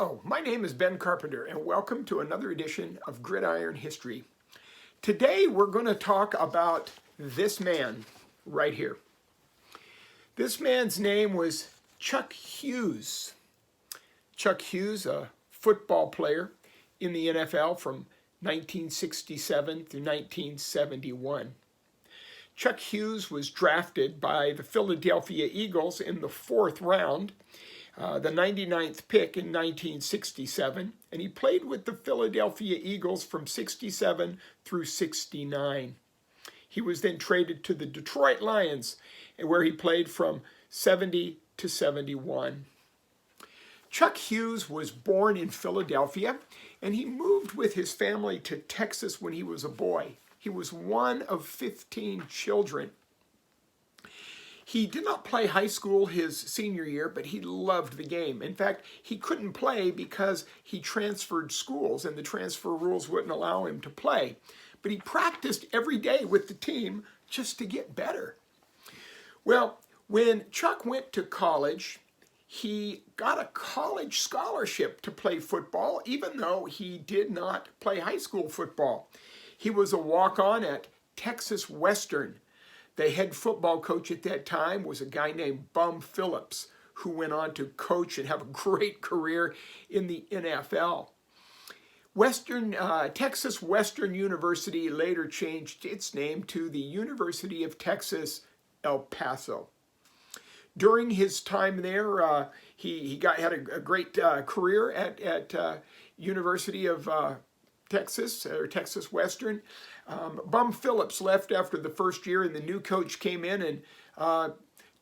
Hello, my name is Ben Carpenter and welcome to another edition of Gridiron History. Today we're going to talk about this man right here. This man's name was Chuck Hughes. Chuck Hughes, a football player in the NFL from 1967 through 1971. Chuck Hughes was drafted by the Philadelphia Eagles in the 4th round, the 99th pick in 1967, and he played with the Philadelphia Eagles from 67 through 69. He was then traded to the Detroit Lions, where he played from 70 to 71. Chuck Hughes was born in Philadelphia, and he moved with his family to Texas when he was a boy. He was one of 15 children. He did not play high school his senior year, but he loved the game. In fact, he couldn't play because he transferred schools and the transfer rules wouldn't allow him to play. But he practiced every day with the team just to get better. Well, when Chuck went to college, he got a college scholarship to play football, even though he did not play high school football. He was a walk-on at Texas Western. The head football coach at that time was a guy named Bum Phillips, who went on to coach and have a great career in the NFL. Texas Western University later changed its name to the University of Texas, El Paso. During his time there, he had a great career at University of Texas, or Texas Western. Bum Phillips left after the first year, and the new coach came in and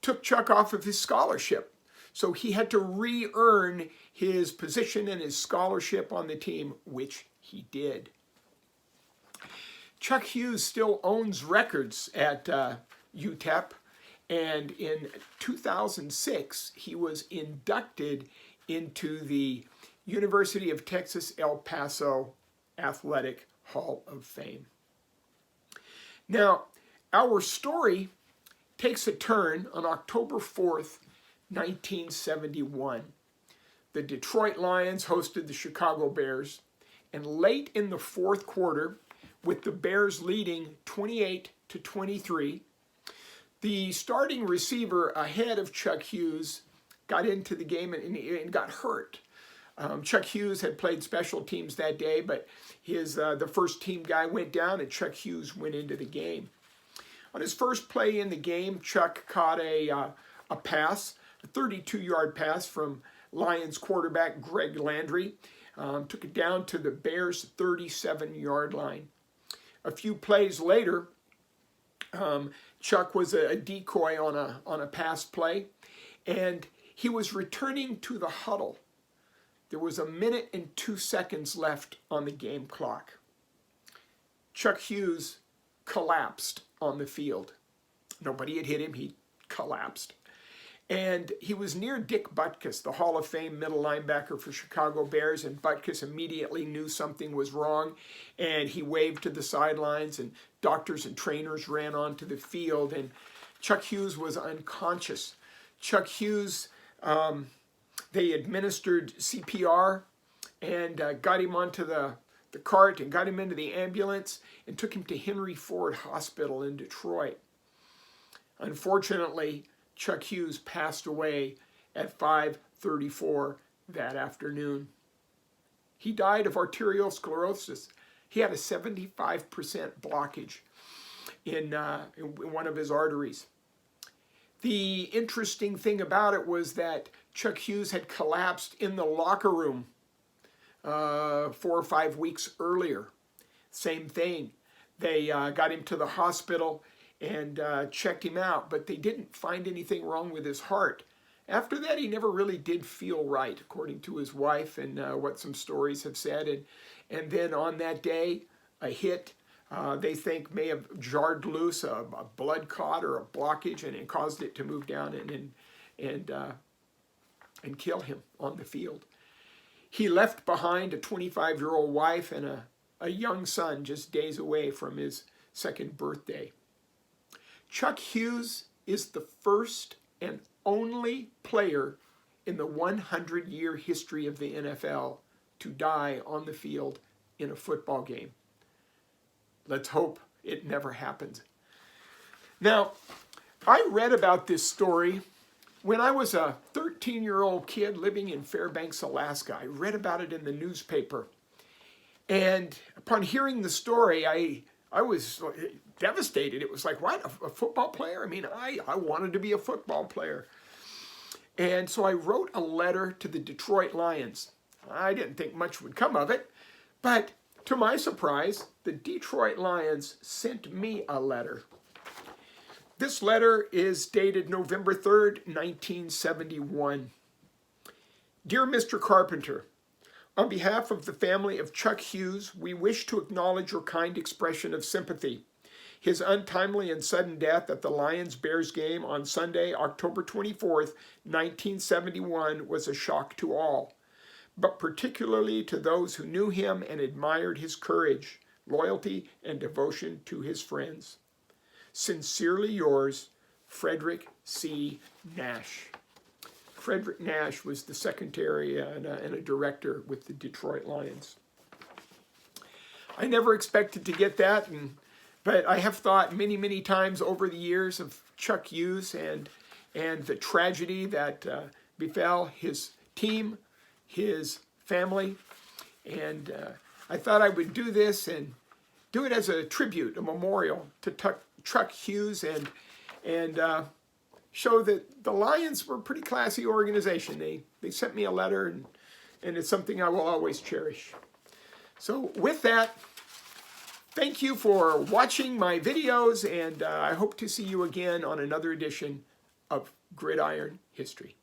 took Chuck off of his scholarship. So he had to re-earn his position and his scholarship on the team, which he did. Chuck Hughes still owns records at UTEP, and in 2006, he was inducted into the University of Texas El Paso Athletic Hall of Fame. Now, our story takes a turn on October 4th, 1971. The Detroit Lions hosted the Chicago Bears, and late in the 4th quarter, with the Bears leading 28-23, the starting receiver ahead of Chuck Hughes got into the game and got hurt. Chuck Hughes had played special teams that day, but the first team guy went down and Chuck Hughes went into the game. On his first play in the game, Chuck caught a pass, a 32-yard pass from Lions quarterback Greg Landry. Took it down to the Bears' 37-yard line. A few plays later, Chuck was a decoy on a pass play, and he was returning to the huddle. There was 1 minute and 2 seconds left on the game clock. Chuck Hughes collapsed on the field. Nobody had hit him. He collapsed. And he was near Dick Butkus, the Hall of Fame middle linebacker for Chicago Bears, and Butkus immediately knew something was wrong, and he waved to the sidelines, and doctors and trainers ran onto the field, and Chuck Hughes was unconscious. Chuck Hughes, they administered CPR and got him onto the cart and got him into the ambulance and took him to Henry Ford Hospital in Detroit. Unfortunately, Chuck Hughes passed away at 5:34 that afternoon. He died of arterial sclerosis. He had a 75% blockage in one of his arteries. The interesting thing about it was that Chuck Hughes had collapsed in the locker room 4 or 5 weeks earlier. Same thing. They got him to the hospital and checked him out, but they didn't find anything wrong with his heart. After that, he never really did feel right, according to his wife and what some stories have said. And then on that day, a hit they think may have jarred loose a blood clot or a blockage, and it caused it to move down and kill him on the field. He left behind a 25-year-old wife and a young son just days away from his 2nd birthday. Chuck Hughes is the first and only player in the 100-year history of the NFL to die on the field in a football game. Let's hope it never happens. Now, I read about this story when I was a 13-year-old kid living in Fairbanks, Alaska. I read about it in the newspaper. And upon hearing the story, I was devastated. It was like, what, a football player? I mean, I wanted to be a football player. And so I wrote a letter to the Detroit Lions. I didn't think much would come of it, but to my surprise, the Detroit Lions sent me a letter. This letter is dated November 3rd, 1971. Dear Mr. Carpenter, on behalf of the family of Chuck Hughes, we wish to acknowledge your kind expression of sympathy. His untimely and sudden death at the Lions-Bears game on Sunday, October 24th, 1971 was a shock to all, but particularly to those who knew him and admired his courage, loyalty, and devotion to his friends. Sincerely yours, Frederick C. Nash. Frederick Nash was the secretary and a director with the Detroit Lions. I never expected to get that, but I have thought many, many times over the years of Chuck Hughes and the tragedy that befell his team, his family, and I thought I would do this and do it as a tribute, a memorial to Chuck Hughes, and show that the Lions were a pretty classy organization. They sent me a letter, and it's something I will always cherish. So with that, thank you for watching my videos, and I hope to see you again on another edition of Gridiron History.